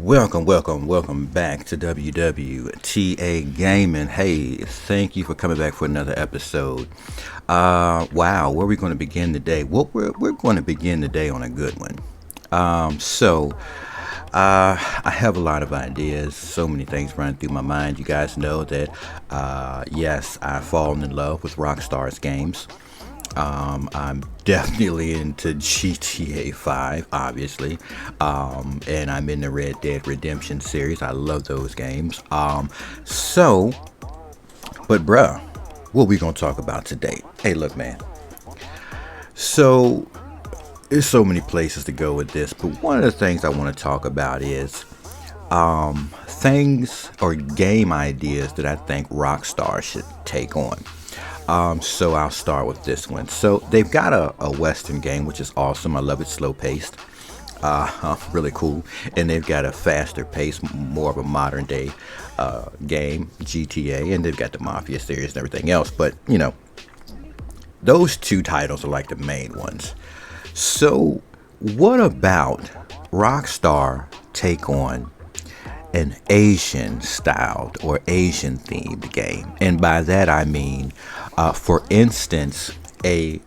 Welcome back to WWTA Gaming. Hey, thank you for coming back for another episode. Wow, where are we going to begin today? Well, we're going to begin today on a good one. I have a lot of ideas, so many things running through my mind. You guys know that, yes, I've fallen in love with Rockstar's games. I'm definitely into GTA 5, obviously. And I'm in the Red Dead Redemption series. I love those games. But bruh, what we gonna talk about today? Hey, look, man. So, there's so many places to go with this, but one of the things I want to talk about is things or game ideas that I think Rockstar should take on. So I'll start with this one. So they've got a Western game, which is awesome. I love it, slow paced, really cool. And they've got a faster pace, more of a modern day game, GTA, and they've got the Mafia series and everything else. But those two titles are like the main ones. So what about Rockstar take on an Asian styled or Asian themed game? And by that I mean, for instance, a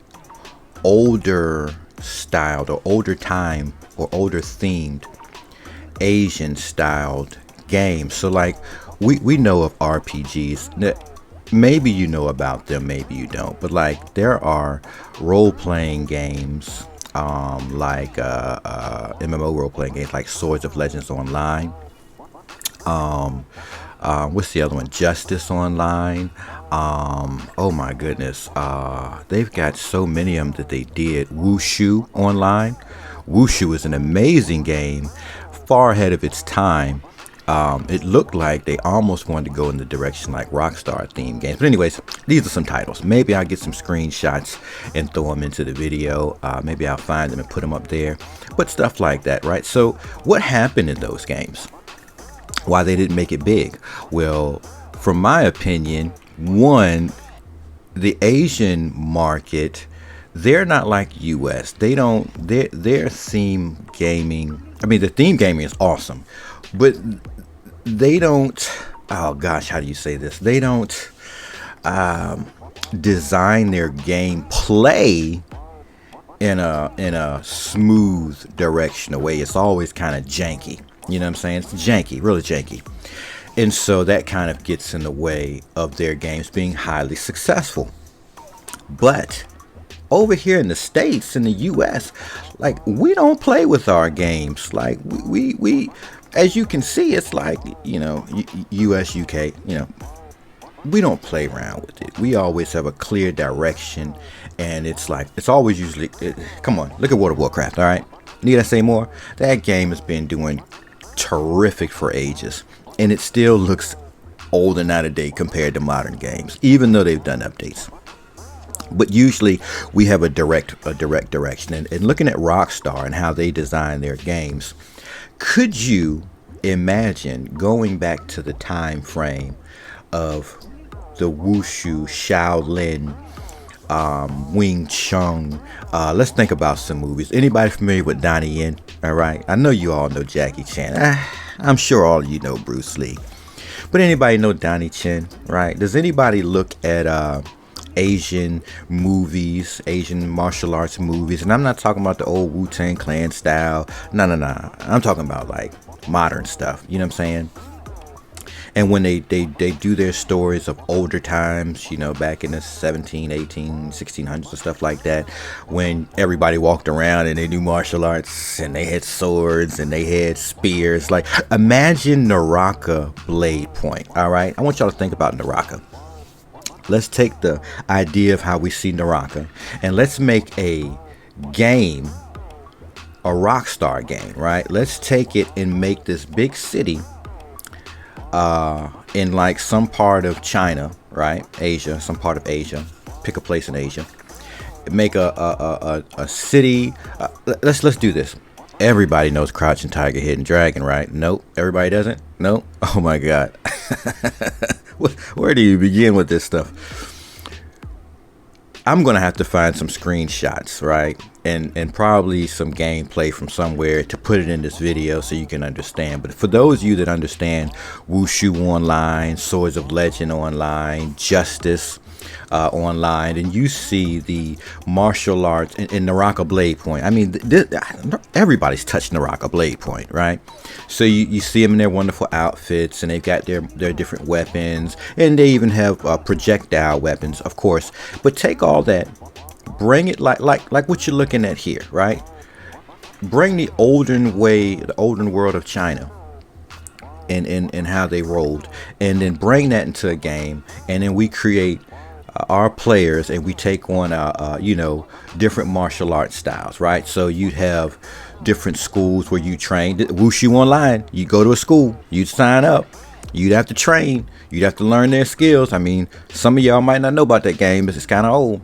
older styled or older time or older themed Asian styled game. So like we know of RPGs. Maybe you know about them, maybe you don't. But like there are role playing games, like MMO role playing games like Swords of Legends Online. What's the other one? Justice Online. Oh my goodness. They've got so many of them that they did. Wushu Online. Wushu is an amazing game, far ahead of its time. It looked like they almost wanted to go in the direction like Rockstar themed games. But anyways, these are some titles. Maybe I'll get some screenshots and throw them into the video. Maybe I'll find them and put them up there. But stuff like that, right? So what happened in those games? Why they didn't make it big? Well, from my opinion, one, the Asian market, they're not like US. Their theme gaming, I mean the theme gaming is awesome, but they don't, oh gosh, how do you say this? They don't design their game play in a smooth direction way. It's always kind of janky. You know what I'm saying? It's janky, really janky. And so that kind of gets in the way of their games being highly successful. But over here in the States, in the US, like we don't play with our games. Like we as you can see, it's like, US, UK, we don't play around with it. We always have a clear direction. And it's always usually, come on, look at World of Warcraft, all right? Need I say more? That game has been doing terrific for ages, and it still looks old and out of date compared to modern games, even though they've done updates. But usually we have a direct direction. And looking at Rockstar and how they design their games, could you imagine going back to the time frame of the Wushu, Shaolin, Wing Chun? Let's think about some movies. Anybody familiar with Donnie Yen? All right, I know you all know Jackie Chan. I'm sure all of you know Bruce Lee. But anybody know Donnie Yen, right? Does anybody look at Asian movies, Asian martial arts movies? And I'm not talking about the old Wu-Tang Clan style. No. I'm talking about like modern stuff. You know what I'm saying? And when they do their stories of older times, back in the 17, 18, 1600s and stuff like that, when everybody walked around and they knew martial arts and they had swords and they had spears. Like, imagine Naraka Blade Point, all right? I want y'all to think about Naraka. Let's take the idea of how we see Naraka and let's make a game, a Rockstar game, right? Let's take it and make this big city in like some part of China, right? Asia, some part of Asia. Pick a place in Asia. Make a city. Let's do this. Everybody knows Crouching Tiger, Hidden Dragon, right? Nope. Everybody doesn't? Nope. Oh my God. Where do you begin with this stuff? I'm gonna have to find some screenshots, right? And probably some gameplay from somewhere to put it in this video so you can understand. But for those of you that understand Wushu Online, Swords of Legend Online, Justice online, and you see the martial arts in Naraka Blade Point. I mean, everybody's touched Naraka Blade Point, right? So you see them in their wonderful outfits, and they've got their different weapons, and they even have projectile weapons, of course. But take all that, bring it like what you're looking at here, right? Bring the olden world of China, and how they rolled, and then bring that into a game, and then we create our players, and we take on different martial arts styles, right? So you'd have different schools where you train. Wushu Online, you go to a school, you'd sign up, you'd have to train, you'd have to learn their skills. I mean, some of y'all might not know about that game, but it's kind of old.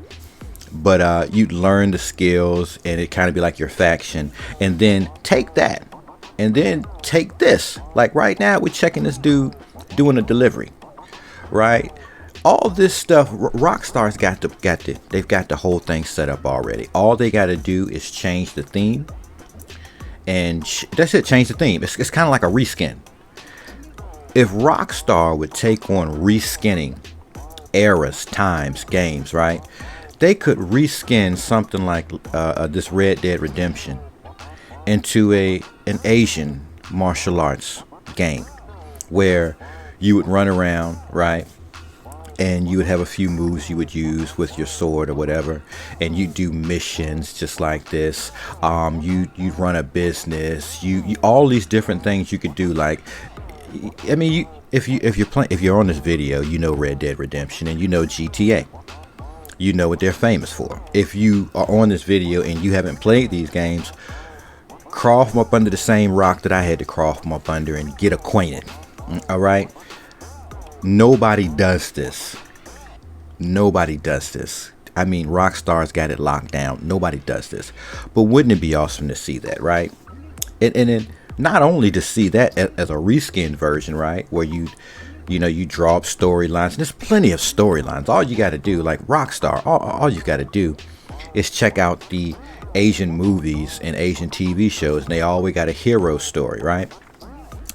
But you'd learn the skills, and it kind of be like your faction, and then take that, and then take this. Like right now, we're checking this dude doing a delivery, right? All this stuff, Rockstar's they've got the whole thing set up already. All they got to do is change the theme, and that's it. Change the theme. It's kind of like a reskin. If Rockstar would take on reskinning eras, times, games, right? They could reskin something like this Red Dead Redemption into an Asian martial arts game, where you would run around, right? And you would have a few moves you would use with your sword or whatever, and you do missions just like this. You run a business. You all these different things you could do. Like, I mean, if you're on this video, you know Red Dead Redemption, and you know GTA. You know what they're famous for. If you are on this video and you haven't played these games, crawl from up under the same rock that I had to crawl from up under and get acquainted. All right. Nobody does this. Nobody does this. I mean, Rockstar's got it locked down. Nobody does this. But wouldn't it be awesome to see that, right? And then not only to see that as a reskinned version, right? Where you draw up storylines. And there's plenty of storylines. All you got to do, like Rockstar, all you got to do is check out the Asian movies and Asian TV shows. And they always got a hero story, right?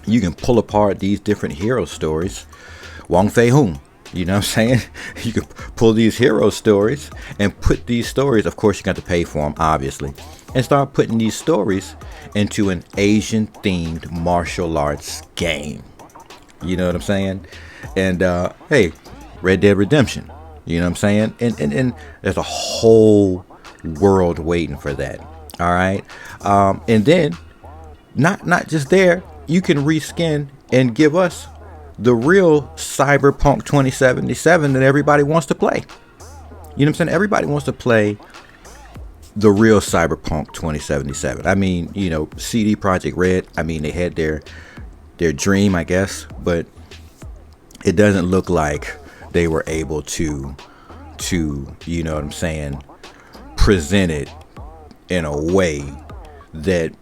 You can pull apart these different hero stories. Wong Fei Hung, you know what I'm saying? You can pull these hero stories and put these stories, of course you got to pay for them, obviously, and start putting these stories into an Asian themed martial arts game. You know what I'm saying? And hey, Red Dead Redemption, you know what I'm saying? And there's a whole world waiting for that. All right. And then not just there, you can reskin and give us the real Cyberpunk 2077 that everybody wants to play. You know what I'm saying? Everybody wants to play the real Cyberpunk 2077. I mean, CD Projekt Red, I mean, they had their dream, I guess, but it doesn't look like they were able to, you know what I'm saying, present it in a way that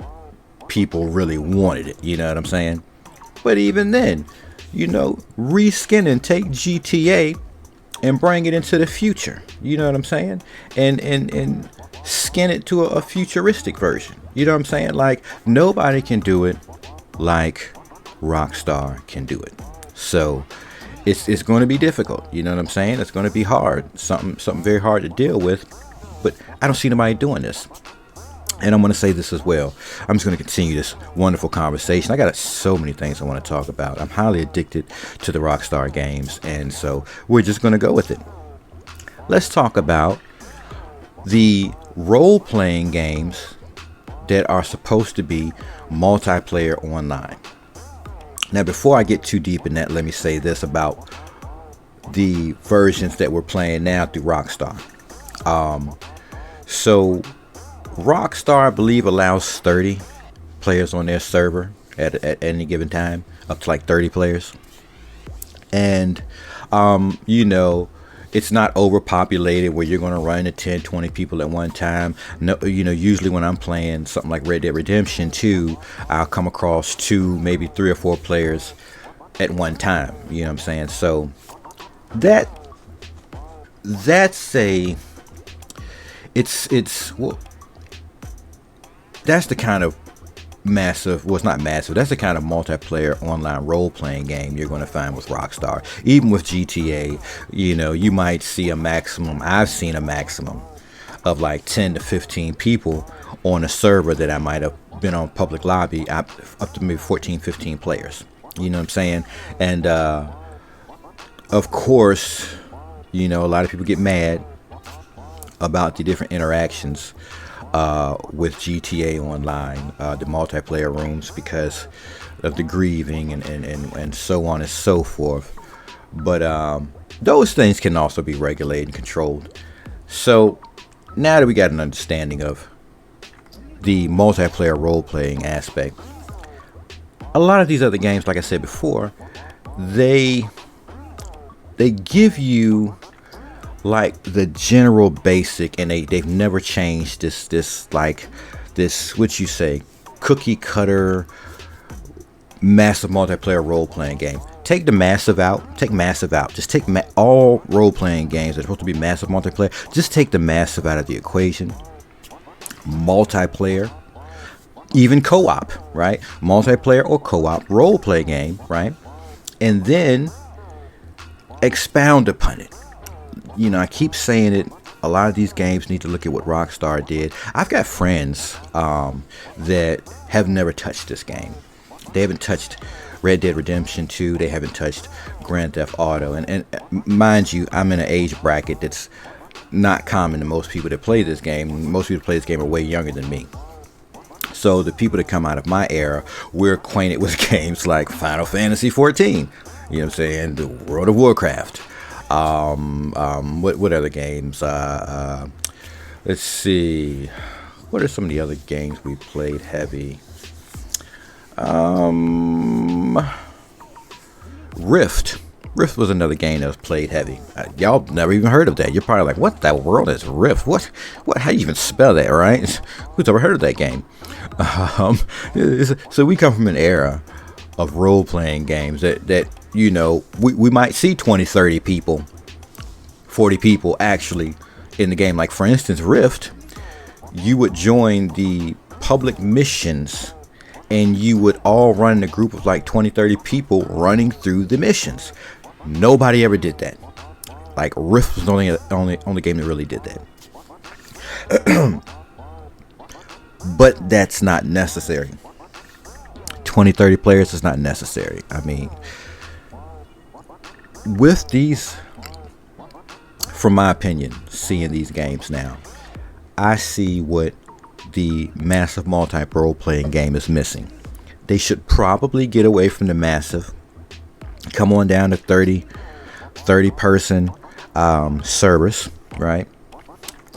people really wanted it. You know what I'm saying? But even then, reskin and take GTA and bring it into the future. You know what I'm saying? And skin it to a futuristic version. You know what I'm saying? Like, nobody can do it like Rockstar can do it. So it's going to be difficult. You know what I'm saying? It's going to be hard. Something very hard to deal with. But I don't see nobody doing this. And I'm going to say this as well. I'm just going to continue this wonderful conversation. I got so many things I want to talk about. I'm highly addicted to the Rockstar games. And so we're just going to go with it. Let's talk about the role-playing games that are supposed to be multiplayer online. Now, before I get too deep in that, let me say this about the versions that we're playing now through Rockstar. So Rockstar, I believe, allows 30 players on their server at any given time, up to like 30 players. And, it's not overpopulated where you're going to run into 10, 20 people at one time. No, usually when I'm playing something like Red Dead Redemption 2, I'll come across 2, maybe 3 or 4 players at one time. You know what I'm saying? So that's a it's well, that's the kind of massive, well, it's not massive, that's the kind of multiplayer online role-playing game you're going to find with Rockstar. Even with GTA, you might see a maximum, I've seen a maximum of like 10 to 15 people on a server that I might have been on public lobby, up to maybe 14, 15 players. You know what I'm saying? And of course, a lot of people get mad about the different interactions with GTA Online, the multiplayer rooms, because of the grieving and so on and so forth. But those things can also be regulated and controlled. So now that we got an understanding of the multiplayer role-playing aspect, a lot of these other games, like I said before, they give you like the general basic, and they've never changed this what you say, cookie cutter massive multiplayer role-playing game. Take massive out. Just take all role-playing games that are supposed to be massive multiplayer. Just take the massive out of the equation. Multiplayer, even co-op, right? Multiplayer or co-op role-play game, right? And then expound upon it. I keep saying it. A lot of these games need to look at what Rockstar did. I've got friends that have never touched this game. They haven't touched Red Dead Redemption 2. They haven't touched Grand Theft Auto. And mind you, I'm in an age bracket that's not common to most people that play this game. Most people that play this game are way younger than me. So the people that come out of my era, we're acquainted with games like Final Fantasy 14. You know what I'm saying? The World of Warcraft. What other games? Let's see. What are some of the other games we played heavy? Rift. Rift was another game that was played heavy. Y'all never even heard of that. You're probably like, what the world is Rift? What? How do you even spell that, right? Who's ever heard of that game? So we come from an era of role-playing games that we might see 20, 30 people, 40 people actually in the game. Like, for instance, Rift, you would join the public missions and you would all run in a group of like 20, 30 people running through the missions. Nobody ever did that. Like, Rift was the only game that really did that. But that's not necessary. 20, 30 players is not necessary. I mean, with these, from my opinion, seeing these games now, I see what the massive multi-role-playing game is missing. They should probably get away from the massive, come on down to 30 person servers, right?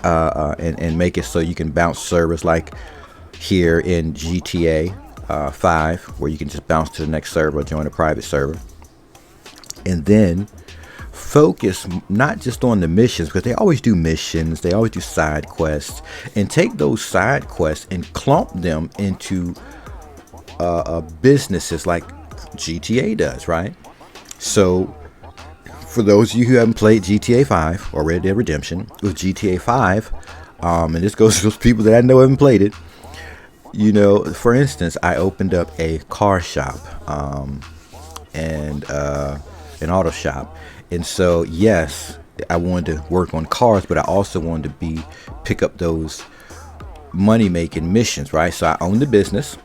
And make it so you can bounce servers like here in GTA 5, where you can just bounce to the next server, join a private server, and then focus not just on the missions, because they always do missions, they always do side quests, and take those side quests and clump them into businesses like GTA does, right? So for those of you who haven't played GTA 5 or Red Dead Redemption, with GTA 5, and this goes to those people that I know haven't played it, for instance, I opened up a car shop and an auto shop. And so, yes, I wanted to work on cars, but I also wanted to pick up those money-making missions, right? So I own the business.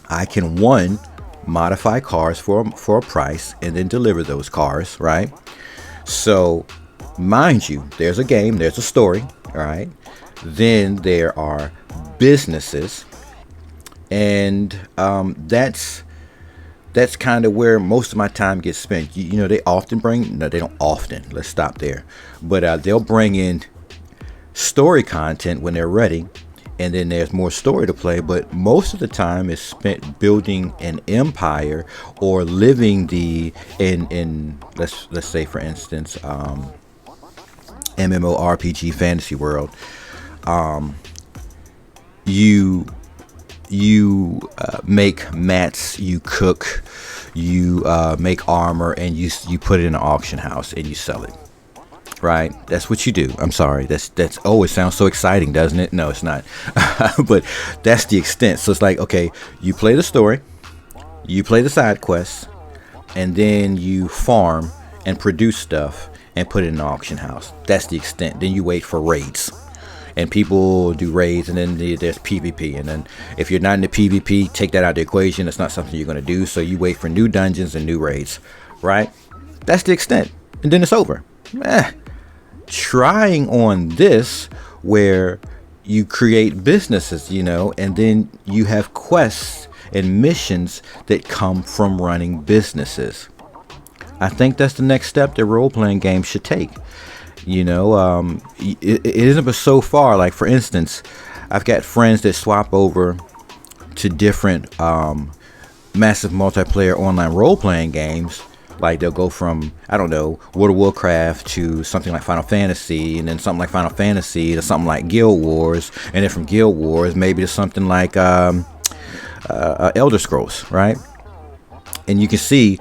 I can, one, modify cars for a price and then deliver those cars, right? So, mind you, there's a game, there's a story, all right? Then there are businesses, and that's kind of where most of my time gets spent. They often no, they don't often, let's stop there, but they'll bring in story content when they're ready, and then there's more story to play, but most of the time is spent building an empire or living in let's say, for instance, MMORPG fantasy world. You make mats, you cook, you make armor, and you put it in an auction house and you sell it. right? That's what you do. I'm sorry. That's oh, it sounds so exciting, doesn't it? No, it's not. But that's the extent. So it's like, okay, you play the story, you play the side quests, and then you farm and produce stuff and put it in the auction house. That's the extent. Then you wait for raids. And people do raids, and then there's PvP. And then if you're not in the PvP, take that out of the equation. It's not something you're going to do. So you wait for new dungeons and new raids, right? That's the extent. And then it's over. Trying on this where you create businesses, and then you have quests and missions that come from running businesses. I think that's the next step that role-playing games should take. It isn't but so far. Like, for instance, I've got friends that swap over to different massive multiplayer online role-playing games. Like, they'll go from, I don't know, World of Warcraft to something like Final Fantasy, and then something like Final Fantasy to something like Guild Wars, and then from Guild Wars maybe to something like Elder Scrolls, right? And you can see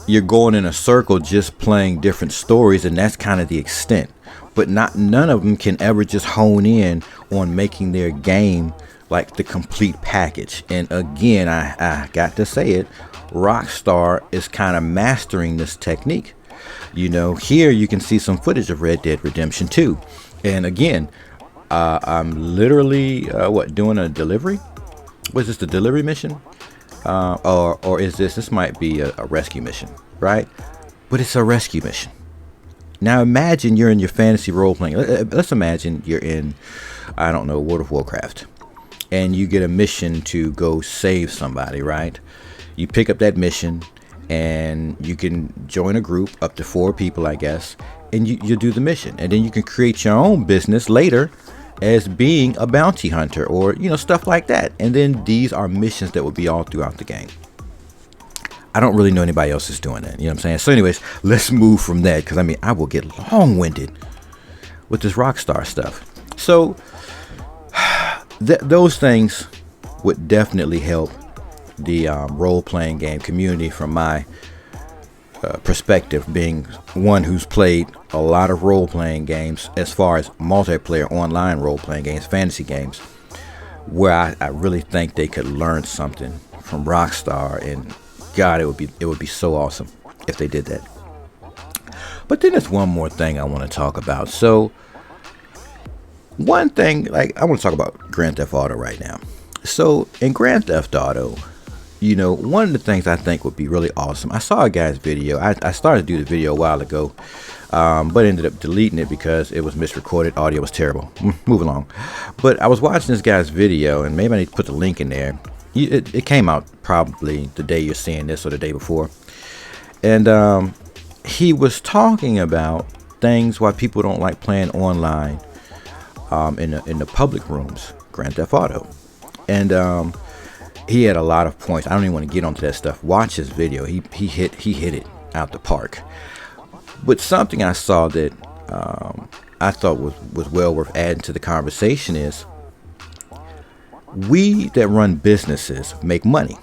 you're going in a circle just playing different stories, and that's kind of the extent. But none of them can ever just hone in on making their game like the complete package. And again, I got to say it, Rockstar is kind of mastering this technique. Here you can see some footage of Red Dead Redemption 2. And again, I'm literally doing a delivery. Was this the delivery mission? Or is this might be a rescue mission, right? But it's a rescue mission. Now imagine you're in your fantasy role playing. Let's imagine you're in, I don't know, World of Warcraft, and you get a mission to go save somebody, right? You pick up that mission, and you can join a group up to 4 people, I guess, and you do the mission, and then you can create your own business later as being a bounty hunter, or stuff like that. And then these are missions that will be all throughout the game. I don't really know anybody else is doing that, you know what I'm saying? So anyways, let's move from that, because I will get long-winded with this Rockstar stuff. So those things would definitely help the role-playing game community from my perspective, being one who's played a lot of role-playing games as far as multiplayer online role-playing games, fantasy games, where I really think they could learn something from Rockstar. And God, it would be so awesome if they did that. But then there's one more thing I want to talk about. So one thing, like, I want to talk about Grand Theft Auto right now. So in Grand Theft Auto, one of the things I think would be really awesome. I saw a guy's video. I started to do the video a while ago, but ended up deleting it because it was misrecorded. Audio was terrible. Move along. But I was watching this guy's video, and maybe I need to put the link in there. It came out probably the day you're seeing this or the day before. And he was talking about things why people don't like playing online in the public rooms, Grand Theft Auto. And he had a lot of points. I don't even want to get onto that stuff. Watch his video. He hit it out the park. But something I saw that I thought was well worth adding to the conversation is, we that run businesses make money,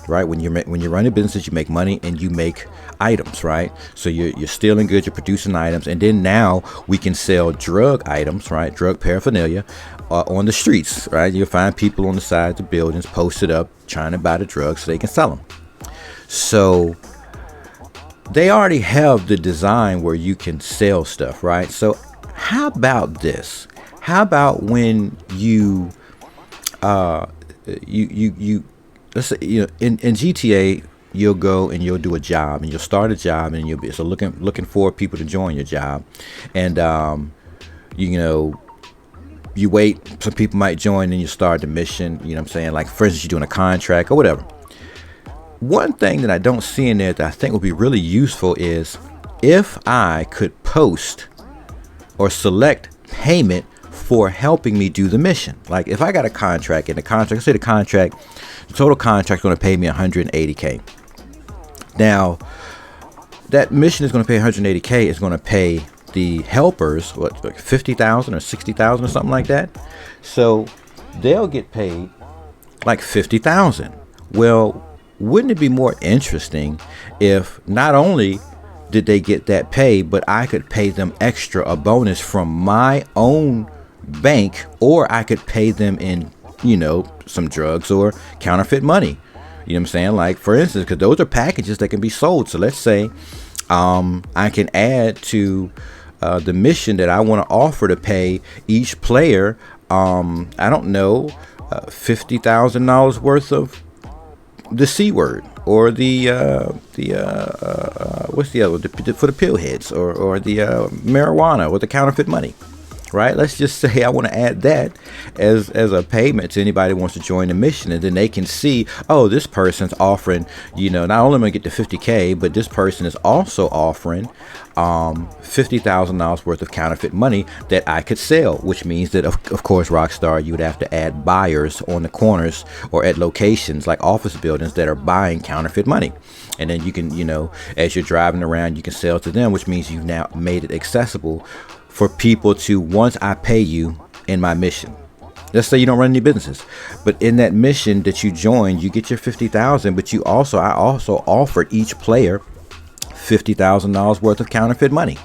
right? When you're running businesses, you make money and you make items, right? So you're stealing goods, you're producing items, and then now we can sell drug items, right? Drug paraphernalia on the streets, right? You'll find people on the sides of buildings posted up trying to buy the drugs so they can sell them. So they already have the design where you can sell stuff, right? So how about this? How about when you let's say, in GTA, you'll go and you'll do a job, and you'll start a job, and you'll be looking for people to join your job, and you wait, some people might join, and you start the mission. You know what I'm saying? Like, for instance, you're doing a contract or whatever. One thing that I don't see in there that I think would be really useful is if I could post or select payment for helping me do the mission. Like, if I got a contract, and the total contract is going to pay me $180K. Now, that mission is going to pay $180K, is going to pay the helpers, like $50,000 or $60,000 or something like that. So they'll get paid like $50,000. Well, wouldn't it be more interesting if not only did they get that pay, but I could pay them extra, a bonus from my own bank, or I could pay them in, some drugs or counterfeit money. You know what I'm saying? Like, for instance, because those are packages that can be sold. So let's say I can add to the mission that I want to offer to pay each player, I don't know, $50,000 worth of the C word, or the what's the other for the pill heads, or the marijuana, or the counterfeit money. Right? Let's just say I want to add that as a payment to anybody who wants to join the mission, and then they can see, oh, this person's offering, not only am I going to get the 50K, but this person is also offering $50,000 worth of counterfeit money that I could sell, which means that of course, Rockstar, you would have to add buyers on the corners or at locations like office buildings that are buying counterfeit money. And then you can, as you're driving around, you can sell to them, which means you've now made it accessible for people to, once I pay you in my mission, let's say you don't run any businesses, but in that mission that you join, you get your 50,000, but I also offered each player $50,000 worth of counterfeit money.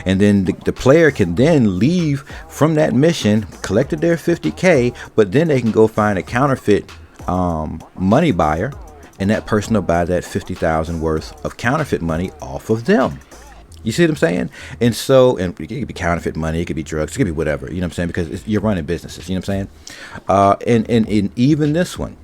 And then the player can then leave from that mission, collected their 50K, but then they can go find a counterfeit money buyer, and that person will buy that 50,000 worth of counterfeit money off of them. You see what I'm saying? And so, and it could be counterfeit money, it could be drugs, it could be whatever, you know what I'm saying? Because you're running businesses, you know what I'm saying? And even this one,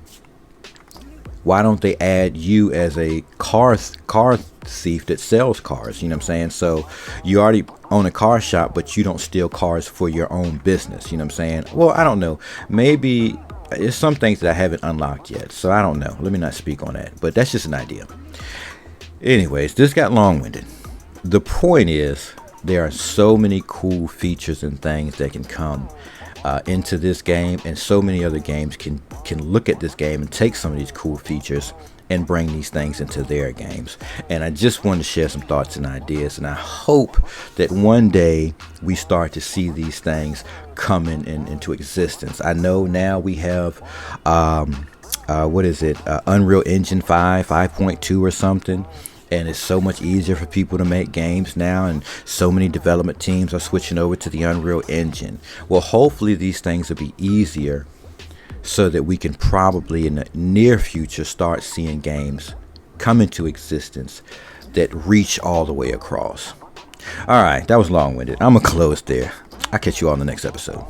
why don't they add you as a car thief that sells cars? You know what I'm saying? So you already own a car shop, but you don't steal cars for your own business. You know what I'm saying? Well, I don't know. Maybe there's some things that I haven't unlocked yet. So I don't know. Let me not speak on that. But that's just an idea. Anyways, this got long-winded. The point is, there are so many cool features and things that can come into this game, and so many other games can look at this game and take some of these cool features and bring these things into their games. And I just wanted to share some thoughts and ideas, and I hope that one day we start to see these things come into existence. I know now we have Unreal Engine 5.2 or something. And it's so much easier for people to make games now, and so many development teams are switching over to the Unreal Engine. Well, hopefully these things will be easier so that we can probably in the near future start seeing games come into existence that reach all the way across. All right, that was long-winded. I'm going to close there. I'll catch you all in the next episode.